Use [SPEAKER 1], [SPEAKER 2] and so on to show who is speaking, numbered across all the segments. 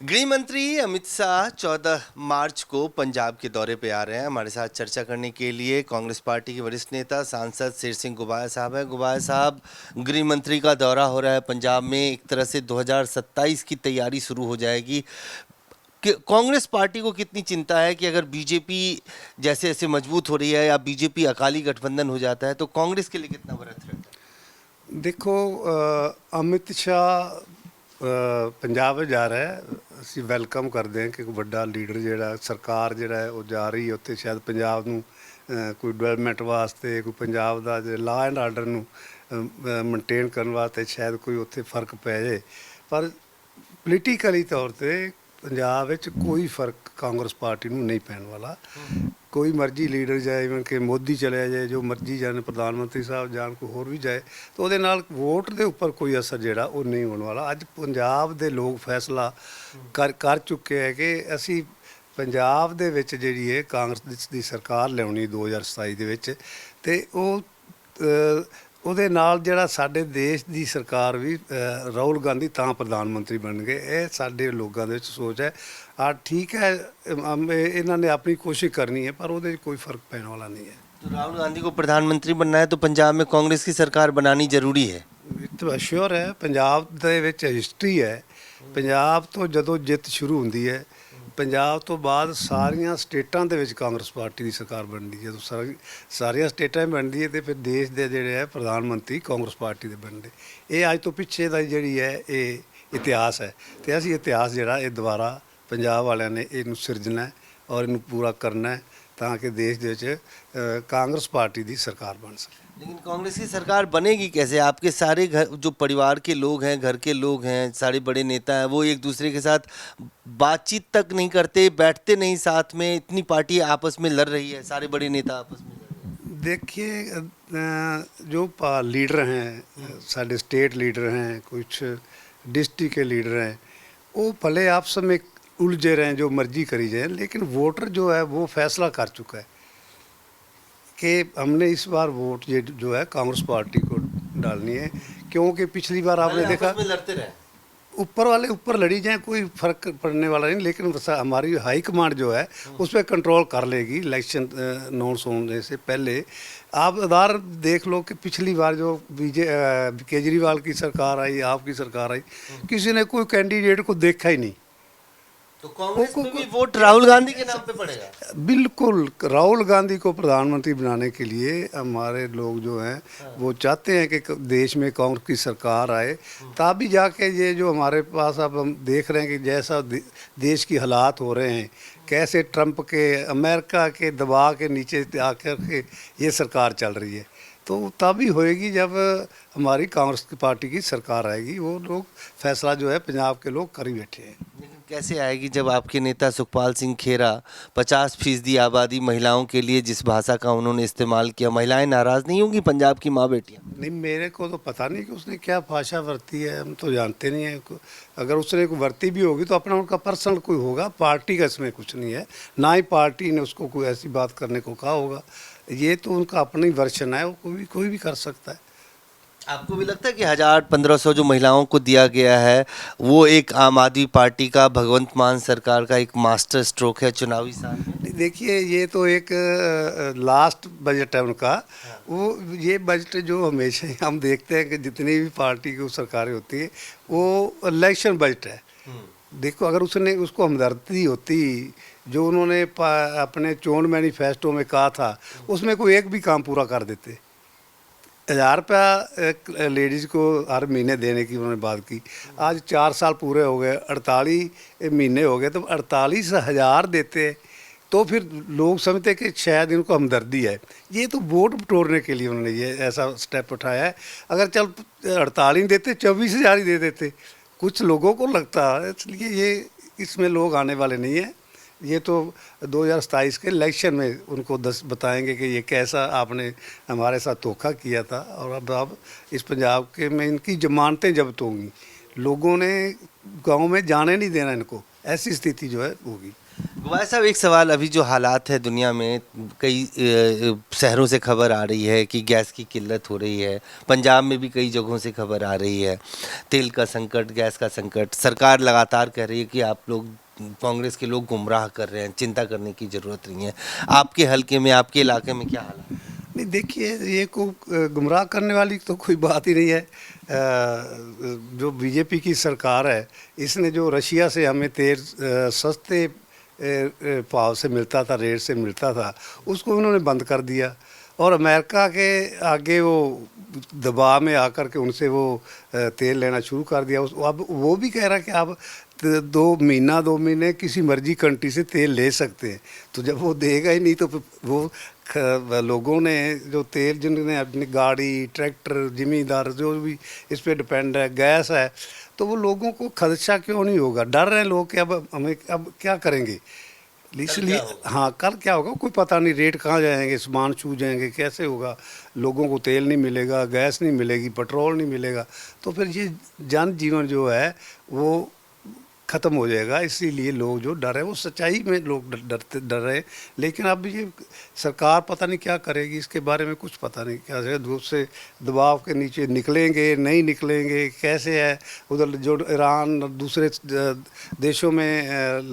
[SPEAKER 1] गृह मंत्री अमित शाह 14 मार्च को पंजाब के दौरे पे आ रहे हैं। हमारे साथ चर्चा करने के लिए कांग्रेस पार्टी के वरिष्ठ नेता सांसद शेर सिंह गुबाया साहब हैं। गुबाया साहब, गृह मंत्री का दौरा हो रहा है पंजाब में, एक तरह से 2027 की तैयारी शुरू हो जाएगी। कांग्रेस पार्टी को कितनी चिंता है कि अगर बीजेपी जैसे जैसे मजबूत हो रही है या बीजेपी अकाली गठबंधन हो जाता है तो कांग्रेस के लिए कितना बड़ा थ्रेट है?
[SPEAKER 2] देखो अमित शाह ਪੰਜਾਬ ਜਾ ਰਿਹਾ ਹੈ। ਅਸੀਂ ਵੈਲਕਮ ਕਰਦੇ ਹਾਂ ਕਿ ਕੋਈ ਵੱਡਾ ਲੀਡਰ ਜਿਹੜਾ ਸਰਕਾਰ ਜਿਹੜਾ ਹੈ ਉਹ ਜਾ ਰਹੀ ਹੈ ਉੱਥੇ, ਸ਼ਾਇਦ ਪੰਜਾਬ ਨੂੰ ਕੋਈ ਡਿਵੈਲਪਮੈਂਟ ਵਾਸਤੇ, ਕੋਈ ਪੰਜਾਬ ਦਾ ਜਿਹੜਾ ਲਾਅ ਐਂਡ ਆਰਡਰ ਨੂੰ ਮੇਨਟੇਨ ਕਰਨ ਵਾਸਤੇ ਸ਼ਾਇਦ ਕੋਈ ਉੱਥੇ ਫਰਕ ਪੈ ਜਾਏ। ਪਰ ਪੋਲੀਟੀਕਲੀ ਤੌਰ 'ਤੇ ਪੰਜਾਬ ਵਿੱਚ ਕੋਈ ਫਰਕ ਕਾਂਗਰਸ ਪਾਰਟੀ ਨੂੰ ਨਹੀਂ ਪੈਣ ਵਾਲਾ। ਕੋਈ ਮਰਜ਼ੀ ਲੀਡਰ ਜਾਏ, ਇਵਨ ਕਿ ਮੋਦੀ ਚਲਿਆ ਜਾਏ, ਜੋ ਮਰਜ਼ੀ ਜਾਣ, ਪ੍ਰਧਾਨ ਮੰਤਰੀ ਸਾਹਿਬ ਜਾਣ, ਕੋਈ ਹੋਰ ਵੀ ਜਾਏ, ਤਾਂ ਉਹਦੇ ਨਾਲ ਵੋਟ ਦੇ ਉੱਪਰ ਕੋਈ ਅਸਰ ਜਿਹੜਾ ਉਹ ਨਹੀਂ ਹੋਣ ਵਾਲਾ। ਅੱਜ ਪੰਜਾਬ ਦੇ ਲੋਕ ਫੈਸਲਾ ਕਰ ਚੁੱਕੇ ਹੈ ਕਿ ਅਸੀਂ ਪੰਜਾਬ ਦੇ ਵਿੱਚ ਜਿਹੜੀ ਹੈ ਕਾਂਗਰਸ ਦੀ ਸਰਕਾਰ ਲਿਆਉਣੀ 2027 ਦੇ ਵਿੱਚ, ਅਤੇ ਉਹਦੇ ਨਾਲ ਜਿਹੜਾ ਸਾਡੇ ਦੇਸ਼ ਦੀ ਸਰਕਾਰ ਵੀ ਰਾਹੁਲ ਗਾਂਧੀ ਤਾਂ ਪ੍ਰਧਾਨ ਮੰਤਰੀ ਬਣ ਗਏ। ਇਹ ਸਾਡੇ ਲੋਕਾਂ ਦੇ ਵਿੱਚ ਸੋਚ ਹੈ। ठीक है, इन्होंने अपनी कोशिश करनी है पर वो कोई फ़र्क पैने वाला नहीं है।
[SPEAKER 1] तो राहुल गांधी को प्रधानमंत्री बनना है तो पंजाब में कांग्रेस की सरकार बनानी जरूरी है।
[SPEAKER 2] तो श्योर है, पंजाब दे विच हिस्ट्री है। पंजाब तो जदों जित शुरू होंदी है, पंजाब तो बाद सारियां स्टेटां दे विच कांग्रेस पार्टी की सरकार बनती है। तो सारियां स्टेटां बनती है तो फिर देश के जिहड़े है प्रधानमंत्री कांग्रेस पार्टी के बनते। ये अज तो पिछे दा जिहड़ी है ये इतिहास है, तो असीं इतिहास जिहड़ा ये दोबारा पंजाब वालियां ने इनू सिरजना है और इनू पूरा करना है ताकि देश दे विच कांग्रेस पार्टी की सरकार बन सके।
[SPEAKER 1] लेकिन कांग्रेस की सरकार बनेगी कैसे? आपके सारे घर जो परिवार के लोग हैं, घर के लोग हैं, सारे बड़े नेता हैं, वो एक दूसरे के साथ बातचीत तक नहीं करते, बैठते नहीं साथ में। इतनी पार्टी आपस में लड़ रही है, सारे बड़े नेता आपस में लड़ रहे हैं।
[SPEAKER 2] देखिए जो लीडर हैं, सारे स्टेट लीडर हैं, कुछ डिस्ट्रिक्ट के लीडर हैं, वो भले आपस में उलझे रहें, जो मर्जी करी जाए, लेकिन वोटर जो है वो फैसला कर चुका है कि हमने इस बार वोट ये जो है कांग्रेस पार्टी को डालनी है। क्योंकि पिछली बार आपने देखा
[SPEAKER 1] लड़ते रहे,
[SPEAKER 2] ऊपर वाले ऊपर लड़ी जाए, कोई फ़र्क पड़ने वाला नहीं, लेकिन हमारी हाई कमांड जो है उस पर कंट्रोल कर लेगी इलेक्शन अनाउंस होने से पहले। आप उदाहरण देख लो कि पिछली बार जो केजरीवाल की सरकार आई, आपकी सरकार आई, किसी ने कोई कैंडिडेट को देखा ही नहीं।
[SPEAKER 1] तो कांग्रेस में भी वोट राहुल गांधी के नाम पे पड़ेगा।
[SPEAKER 2] बिल्कुल, राहुल गांधी को प्रधानमंत्री बनाने के लिए हमारे लोग जो हैं वो चाहते हैं कि देश में कांग्रेस की सरकार आए, तभी जाके ये जो हमारे पास अब हम देख रहे हैं कि जैसा देश की हालात हो रहे हैं, कैसे ट्रंप के, अमेरिका के दबाव के नीचे आकर के ये सरकार चल रही है, तो तभी होएगी जब हमारी कांग्रेस की पार्टी की सरकार आएगी। वो लोग फैसला जो है पंजाब के लोग कर ही बैठे हैं।
[SPEAKER 1] लेकिन कैसे आएगी जब आपके नेता सुखपाल सिंह खेरा 50% आबादी महिलाओं के लिए जिस भाषा का उन्होंने इस्तेमाल किया, महिलाएं नाराज़ नहीं होंगी? पंजाब की माँ बेटियाँ।
[SPEAKER 2] नहीं, मेरे को तो पता नहीं कि उसने क्या भाषा वरती है, हम तो जानते नहीं हैं। अगर उसने कोई वरती भी होगी तो अपना उनका पर्सनल कोई होगा, पार्टी का इसमें कुछ नहीं है। ना ही पार्टी ने उसको कोई ऐसी बात करने को कहा होगा। ये तो उनका अपना ही वर्शन है, वो कोई भी कर सकता है।
[SPEAKER 1] आपको भी लगता है कि 1000-1500 जो महिलाओं को दिया गया है वो एक आम आदमी पार्टी का, भगवंत मान सरकार का एक मास्टर स्ट्रोक है चुनावी साल में?
[SPEAKER 2] देखिए, ये तो एक लास्ट बजट है उनका। वो ये बजट जो हमेशा ही हम देखते हैं कि जितनी भी पार्टी की सरकारें होती है वो इलेक्शन बजट है। देखो, अगर उसने उसको हमदर्दी होती, जो उन्होंने अपने चोन मैनिफेस्टो में कहा था, उसमें कोई एक भी काम पूरा कर देते। 1000 रुपया एक लेडीज़ को हर महीने देने की उन्होंने बात की। आज 4 साल पूरे हो गए, 48 महीने हो गए, तो 48,000 देते तो फिर लोग समझते कि शायद इनको हमदर्दी है। ये तो वोट बटोरने के लिए उन्होंने ये ऐसा स्टेप उठाया है। अगर चल 48 देते, 24,000 ही दे देते, कुछ लोगों को लगता है। इसलिए ये इसमें लोग आने वाले नहीं हैं। ये तो 2027 के इलेक्शन में उनको बताएंगे कि ये कैसा आपने हमारे साथ धोखा किया था, और अब इस पंजाब के में इनकी जमानतें जब्त होंगी। लोगों ने गांव में जाने नहीं देना इनको, ऐसी स्थिति जो है होगी।
[SPEAKER 1] गुबार साहब, एक सवाल, अभी जो हालात है दुनिया में, कई शहरों से खबर आ रही है कि गैस की किल्लत हो रही है। पंजाब में भी कई जगहों से खबर आ रही है, तेल का संकट, गैस का संकट। सरकार लगातार कह रही है कि आप लोग, कांग्रेस के लोग गुमराह कर रहे हैं, चिंता करने की ज़रूरत नहीं है। आपके हलके में, आपके इलाके में क्या हाल है?
[SPEAKER 2] नहीं, देखिए, ये को गुमराह करने वाली तो कोई बात ही नहीं है। जो बीजेपी की सरकार है, इसने जो रशिया से हमें तेल सस्ते भाव से मिलता था, रेट से मिलता था, उसको उन्होंने बंद कर दिया। और अमेरिका के आगे वो दबाव में आकर के उनसे वो तेल लेना शुरू कर दिया। अब वो भी कह रहा है कि आप 2 महीने किसी मर्जी कंट्री से तेल ले सकते हैं। तो जब वो देगा ही नहीं तो फिर वो लोगों ने जो तेल, जिन्होंने अपनी गाड़ी, ट्रैक्टर, ज़मींदार जो भी इस पे डिपेंड है, गैस है, तो वो लोगों को खदशा क्यों नहीं होगा? डर रहे हैं लोग कि अब हमें अब क्या करेंगे। इसलिए हाँ, कल क्या होगा कोई पता नहीं, रेट कहाँ जाएंगे, सामान छू जाएंगे, कैसे होगा। लोगों को तेल नहीं मिलेगा, गैस नहीं मिलेगी, पेट्रोल नहीं मिलेगा, तो फिर ये जन जीवन जो है वो ख़त्म हो जाएगा। इसीलिए लोग जो डर है, वो सच्चाई में लोग डर रहे हैं। लेकिन अब ये सरकार पता नहीं क्या करेगी, इसके बारे में कुछ पता नहीं। क्या है, दूसरे दबाव के नीचे निकलेंगे, नहीं निकलेंगे, कैसे है। उधर जो ईरान और दूसरे देशों में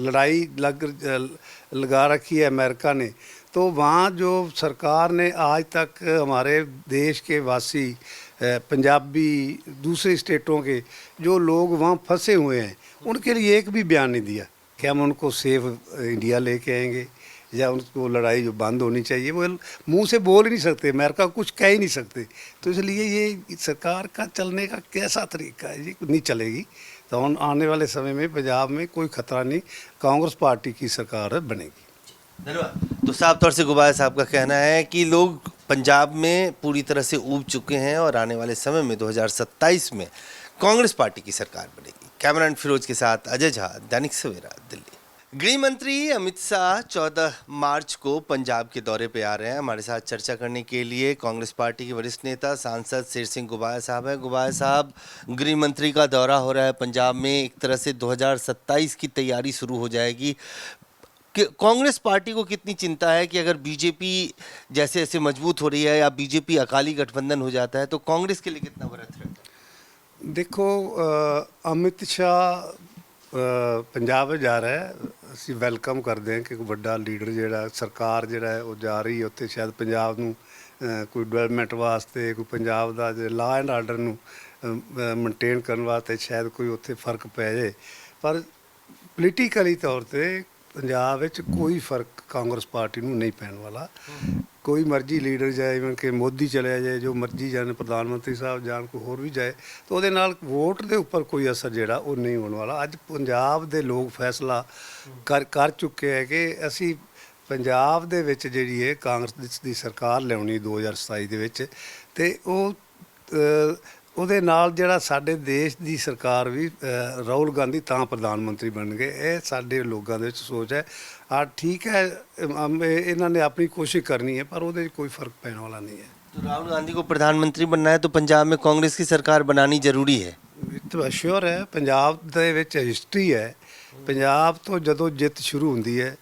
[SPEAKER 2] लड़ाई लगा रखी है अमेरिका ने, तो वहाँ जो सरकार ने आज तक हमारे देश के वासी, पंजाबी, दूसरे स्टेटों के जो लोग वहाँ फंसे हुए हैं, उनके लिए एक भी बयान नहीं दिया कि हम उनको सेफ इंडिया लेके आएंगे या उनको लड़ाई जो बंद होनी चाहिए। वो मुंह से बोल ही नहीं सकते, अमेरिका कुछ कह ही नहीं सकते। तो इसलिए ये सरकार का चलने का कैसा तरीका है, ये नहीं चलेगी। तो आने वाले समय में पंजाब में कोई खतरा नहीं, कांग्रेस पार्टी की सरकार बनेगी।
[SPEAKER 1] धन्यवाद। तो साफ तौर से गुबार साहब का कहना है कि लोग पंजाब में पूरी तरह से ऊब चुके हैं और आने वाले समय में 2027 में कांग्रेस पार्टी की सरकार बनेगी। कैमरामैन फिरोज के साथ अजय झा, दैनिक सवेरा, दिल्ली। गृह मंत्री अमित शाह 14 मार्च को पंजाब के दौरे पे आ रहे हैं। हमारे साथ चर्चा करने के लिए कांग्रेस पार्टी के वरिष्ठ नेता, सांसद शेर सिंह गुबार साहब हैं। गुबार साहब, गृह मंत्री का दौरा हो रहा है पंजाब में, एक तरह से 2027 की तैयारी शुरू हो जाएगी। कांग्रेस पार्टी को कितनी चिंता है कि अगर बीजेपी जैसे जैसे मजबूत हो रही है या बीजेपी अकाली गठबंधन हो जाता है तो कांग्रेस के लिए कितना बड़ा थ्रेट है?
[SPEAKER 2] देखो, अमित शाह पंजाब जा रहा है, ਅਸੀਂ ਵੈਲਕਮ ਕਰਦੇ ਹਾਂ ਕਿ ਕੋਈ ਵੱਡਾ ਲੀਡਰ ਜਿਹੜਾ, ਸਰਕਾਰ ਜਿਹੜਾ ਹੈ ਉਹ ਜਾ ਰਹੀ ਹੈ ਉੱਥੇ। ਸ਼ਾਇਦ ਪੰਜਾਬ ਨੂੰ ਕੋਈ ਡਿਵੈਲਪਮੈਂਟ ਵਾਸਤੇ, ਕੋਈ ਪੰਜਾਬ ਦਾ ਜੇ ਲਾਅ ਐਂਡ ਆਰਡਰ ਨੂੰ ਮੇਨਟੇਨ ਕਰਨ ਵਾਸਤੇ ਸ਼ਾਇਦ ਕੋਈ ਉੱਥੇ ਫਰਕ ਪੈ ਜਾਏ। ਪਰ ਪੋਲੀਟੀਕਲੀ ਤੌਰ 'ਤੇ ਪੰਜਾਬ ਵਿੱਚ ਕੋਈ ਫਰਕ ਕਾਂਗਰਸ ਪਾਰਟੀ ਨੂੰ ਨਹੀਂ ਪੈਣ ਵਾਲਾ। ਕੋਈ ਮਰਜ਼ੀ ਲੀਡਰ ਜਾਏ, ਇਵਨ ਕਿ ਮੋਦੀ ਚਲਿਆ ਜਾਏ, ਜੋ ਮਰਜ਼ੀ ਜਾਣ, ਪ੍ਰਧਾਨ ਮੰਤਰੀ ਸਾਹਿਬ ਜਾਣ, ਕੋਈ ਹੋਰ ਵੀ ਜਾਏ, ਤਾਂ ਉਹਦੇ ਨਾਲ ਵੋਟ ਦੇ ਉੱਪਰ ਕੋਈ ਅਸਰ ਜਿਹੜਾ ਉਹ ਨਹੀਂ ਹੋਣ ਵਾਲਾ। ਅੱਜ ਪੰਜਾਬ ਦੇ ਲੋਕ ਫੈਸਲਾ ਕਰ ਚੁੱਕੇ ਹੈ ਕਿ ਅਸੀਂ ਪੰਜਾਬ ਦੇ ਵਿੱਚ ਜਿਹੜੀ ਹੈ ਕਾਂਗਰਸ ਦੀ ਸਰਕਾਰ ਲਿਆਉਣੀ 2027 ਦੇ ਵਿੱਚ। ਅਤੇ ਉਹਦੇ ਨਾਲ ਜਿਹੜਾ ਸਾਡੇ ਦੇਸ਼ ਦੀ ਸਰਕਾਰ ਵੀ ਰਾਹੁਲ ਗਾਂਧੀ ਤਾਂ ਪ੍ਰਧਾਨ ਮੰਤਰੀ ਬਣ ਗਏ। ਇਹ ਸਾਡੇ ਲੋਕਾਂ ਦੇ ਵਿੱਚ ਸੋਚ ਹੈ। ठीक है, इन्होंने अपनी कोशिश करनी है, पर वो कोई फ़र्क पैने वाला नहीं है।
[SPEAKER 1] तो राहुल गांधी को प्रधानमंत्री बनना है तो पंजाब में कांग्रेस की सरकार बनानी जरूरी है।
[SPEAKER 2] तो श्योर है, पंजाब ਦੇ ਵਿੱਚ ਹਿਸਟਰੀ ਹੈ। ਪੰਜਾਬ ਤੋਂ ਜਦੋਂ ਜਿੱਤ ਸ਼ੁਰੂ ਹੁੰਦੀ ਹੈ,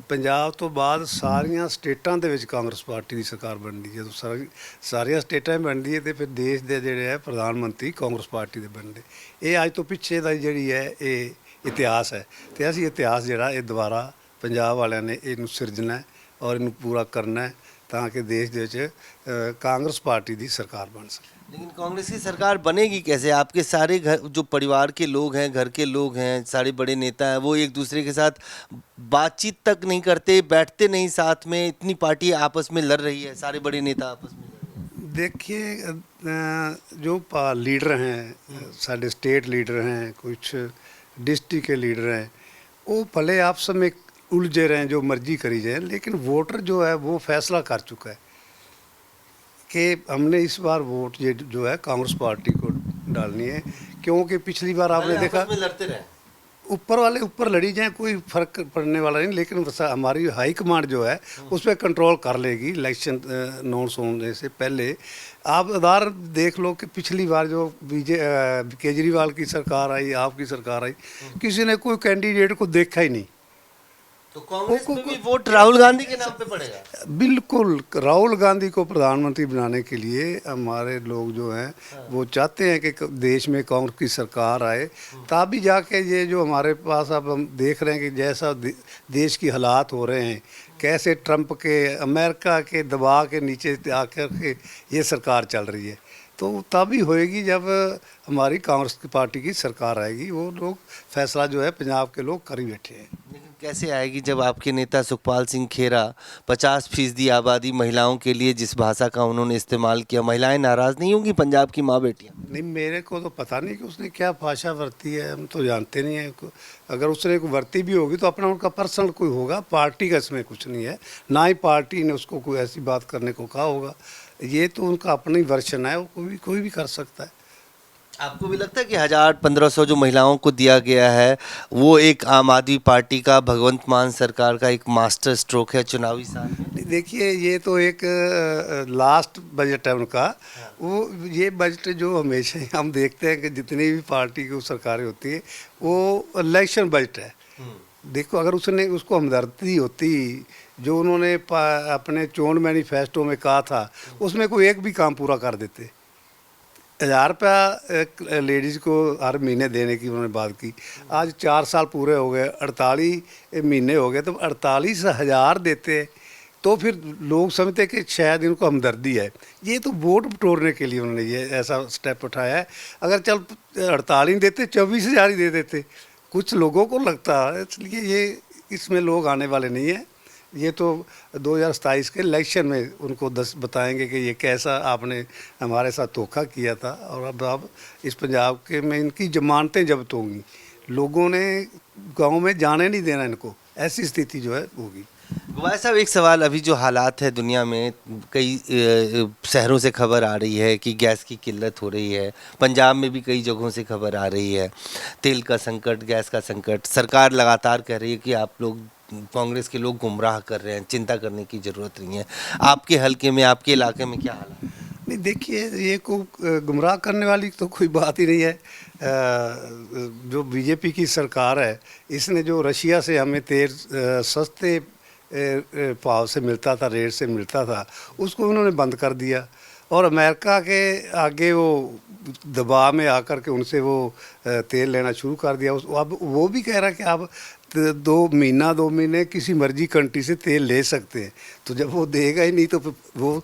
[SPEAKER 2] ਪੰਜਾਬ ਤੋਂ ਬਾਅਦ ਸਾਰੀਆਂ ਸਟੇਟਾਂ ਦੇ ਵਿੱਚ ਕਾਂਗਰਸ ਪਾਰਟੀ ਦੀ ਸਰਕਾਰ ਬਣਦੀ ਹੈ। ਜਦੋਂ ਸਾਰੀਆਂ ਸਟੇਟਾਂ ਬਣਦੀ ਹੈ ਤੇ ਫਿਰ ਦੇਸ਼ ਦੇ ਜਿਹੜੇ ਹੈ ਪ੍ਰਧਾਨ ਮੰਤਰੀ ਕਾਂਗਰਸ ਪਾਰਟੀ ਦੇ ਬਣਦੇ। ਇਹ ਅੱਜ ਤੋਂ ਪਿੱਛੇ ਦਾ ਜਿਹੜੀ ਹੈ ਇਹ ਇਤਿਹਾਸ ਹੈ। ਤੇ ਅਸੀਂ ਇਤਿਹਾਸ ਜਿਹੜਾ ਇਹ ਦੁਬਾਰਾ ਪੰਜਾਬ ਵਾਲਿਆਂ ਨੇ ਇਹਨੂੰ ਸਿਰਜਣਾ ਔਰ ਇਹਨੂੰ ਪੂਰਾ ਕਰਨਾ ਤਾਂ कि देश ਦੇ ਵਿੱਚ कांग्रेस पार्टी की सरकार बन सके।
[SPEAKER 1] लेकिन कांग्रेस की सरकार बनेगी कैसे? आपके सारे घर, जो परिवार के लोग हैं, घर के लोग हैं, सारे बड़े नेता हैं, वो एक दूसरे के साथ बातचीत तक नहीं करते, बैठते नहीं साथ में। इतनी पार्टी आपस में लड़ रही है, सारे बड़े नेता आपस में लड़ रहे हैं।
[SPEAKER 2] देखिए, जो लीडर हैं, सारे स्टेट लीडर हैं, कुछ डिस्ट्रिक्ट के लीडर हैं, वो भले आपस में उलझे रहें, जो मर्जी करी जाए, लेकिन वोटर जो है वो फैसला कर चुका है कि हमने इस बार वोट ये जो है कांग्रेस पार्टी को डालनी है। क्योंकि पिछली बार आपने देखा
[SPEAKER 1] लड़ते रहे,
[SPEAKER 2] ऊपर वाले ऊपर लड़ी जाए, कोई फ़र्क पड़ने वाला नहीं। लेकिन हमारी हाई कमांड जो है उस पर कंट्रोल कर लेगी इलेक्शन अनाउंस होने से पहले। आप उदाहरण देख लो कि पिछली बार जो केजरीवाल की सरकार आई, आपकी सरकार आई, किसी ने कोई कैंडिडेट को देखा ही नहीं।
[SPEAKER 1] तो कांग्रेस में भी वोट राहुल गांधी के नाम पे पड़ेगा।
[SPEAKER 2] बिल्कुल, राहुल गांधी को प्रधानमंत्री बनाने के लिए हमारे लोग जो हैं वो चाहते हैं कि देश में कांग्रेस की सरकार आए, तभी जाके ये जो हमारे पास अब हम देख रहे हैं कि जैसा देश की हालात हो रहे हैं, कैसे ट्रंप के, अमेरिका के दबाव के नीचे आकर के ये सरकार चल रही है, तो तभी होएगी जब हमारी कांग्रेस की पार्टी की सरकार आएगी। वो लोग फैसला जो है पंजाब के लोग कर ही बैठे हैं।
[SPEAKER 1] लेकिन कैसे आएगी जब आपके नेता सुखपाल सिंह खेरा 50% आबादी महिलाओं के लिए जिस भाषा का उन्होंने इस्तेमाल किया, महिलाएं नाराज नहीं होंगी पंजाब की माँ बेटियां?
[SPEAKER 2] नहीं, मेरे को तो पता नहीं कि उसने क्या भाषा वरती है, हम तो जानते नहीं हैं। अगर उसने कोई वरती भी होगी तो अपना उनका पर्सनल कोई होगा, पार्टी का इसमें कुछ नहीं है, ना ही पार्टी ने उसको कोई ऐसी बात करने को कहा होगा। ये तो उनका अपना ही वर्शन है, वो कोई भी कर सकता है।
[SPEAKER 1] आपको भी लगता है कि 1000-1500 जो महिलाओं को दिया गया है वो एक आम आदमी पार्टी का भगवंत मान सरकार का एक मास्टर स्ट्रोक है चुनावी साल में?
[SPEAKER 2] देखिए, ये तो एक लास्ट बजट है उनका। वो ये बजट जो हमेशा ही हम देखते हैं कि जितनी भी पार्टी की सरकारें होती है वो इलेक्शन बजट है। देखो, अगर उसको हमदर्दी होती जो उन्होंने अपने चोन मैनिफेस्टो में कहा था, उसमें कोई एक भी काम पूरा कर देते। 1000 रुपया एक लेडीज़ को हर महीने देने की उन्होंने बात की। आज 4 साल पूरे हो गए, 48 महीने हो गए, तो 48,000 देते तो फिर लोग समझते कि शायद इनको हमदर्दी है। ये तो वोट बटोरने के लिए उन्होंने ये ऐसा स्टेप उठाया है। अगर चल 48 देते, 24,000 ही दे देते, कुछ लोगों को लगता है। इसलिए ये इसमें लोग आने वाले नहीं हैं। ये तो 2027 के इलेक्शन में उनको बताएंगे कि ये कैसा आपने हमारे साथ धोखा किया था, और अब इस पंजाब के में इनकी जमानतें जब्त होंगी। लोगों ने गांव में जाने नहीं देना इनको, ऐसी स्थिति जो है होगी।
[SPEAKER 1] गुबाया साहब, एक सवाल, अभी जो हालात है दुनिया में, कई शहरों से खबर आ रही है कि गैस की किल्लत हो रही है, पंजाब में भी कई जगहों से खबर आ रही है, तेल का संकट, गैस का संकट। सरकार लगातार कह रही है कि आप लोग, कांग्रेस के लोग गुमराह कर रहे हैं, चिंता करने की ज़रूरत नहीं है। आपके हलके में, आपके इलाके में क्या हाल है?
[SPEAKER 2] नहीं, देखिए, ये को गुमराह करने वाली तो कोई बात ही नहीं है। जो बीजेपी की सरकार है, इसने जो रशिया से हमें तेल सस्ते भाव से मिलता था, रेट से मिलता था, उसको उन्होंने बंद कर दिया। और अमेरिका के आगे वो दबाव में आकर के उनसे वो तेल लेना शुरू कर दिया। अब वो भी कह रहा है कि आप 2 महीने किसी मर्जी कंट्री से तेल ले सकते हैं। तो जब वो देगा ही नहीं तो वो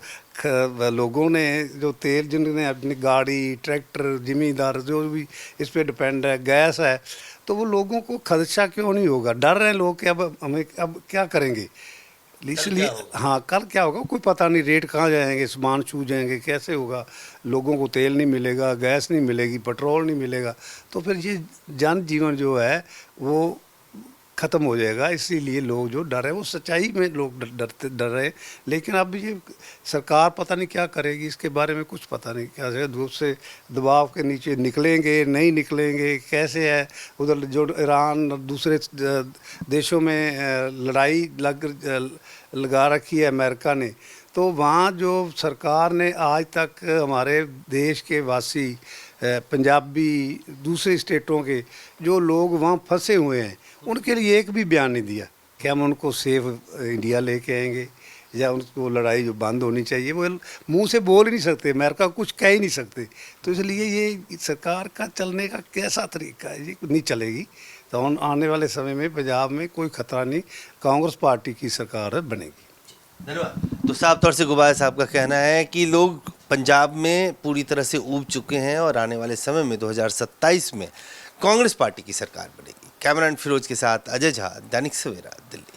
[SPEAKER 2] लोगों ने जो तेल, जिन्होंने अपनी गाड़ी, ट्रैक्टर, ज़मींदार जो भी इस पे डिपेंड है, गैस है, तो वो लोगों को खदशा क्यों नहीं होगा? डर रहे हैं लोग कि अब हमें अब क्या करेंगे। इसलिए हाँ, कल क्या होगा कोई पता नहीं, रेट कहाँ जाएंगे, सामान छू जाएंगे, कैसे होगा, लोगों को तेल नहीं मिलेगा, गैस नहीं मिलेगी, पेट्रोल नहीं मिलेगा, तो फिर ये जन जीवन जो है वो ख़त्म हो जाएगा। इसीलिए लोग जो डर है, वो सच्चाई में लोग डर रहे हैं। लेकिन अब ये सरकार पता नहीं क्या करेगी, इसके बारे में कुछ पता नहीं। क्या है, दूसरे दबाव के नीचे निकलेंगे, नहीं निकलेंगे, कैसे है। उधर जो ईरान और दूसरे देशों में लड़ाई लगा रखी है अमेरिका ने, तो वहाँ जो सरकार ने आज तक हमारे देश के वासी, पंजाबी, दूसरे स्टेटों के जो लोग वहाँ फंसे हुए हैं, उनके लिए एक भी बयान नहीं दिया कि हम उनको सेफ इंडिया लेके आएंगे, या उनको लड़ाई जो बंद होनी चाहिए। वो मुंह से बोल ही नहीं सकते, अमेरिका कुछ कह ही नहीं सकते। तो इसलिए ये सरकार का चलने का कैसा तरीका है, ये नहीं चलेगी। तो आने वाले समय में पंजाब में कोई खतरा नहीं, कांग्रेस पार्टी की सरकार बनेगी।
[SPEAKER 1] धन्यवाद। तो साफ तौर से गुबाया साहब का कहना है कि लोग पंजाब में पूरी तरह से ऊब चुके हैं और आने वाले समय में 2027 में कांग्रेस पार्टी की सरकार बनेगी। कैमरामैन फिरोज के साथ अजय झा, दैनिक सवेरा, दिल्ली।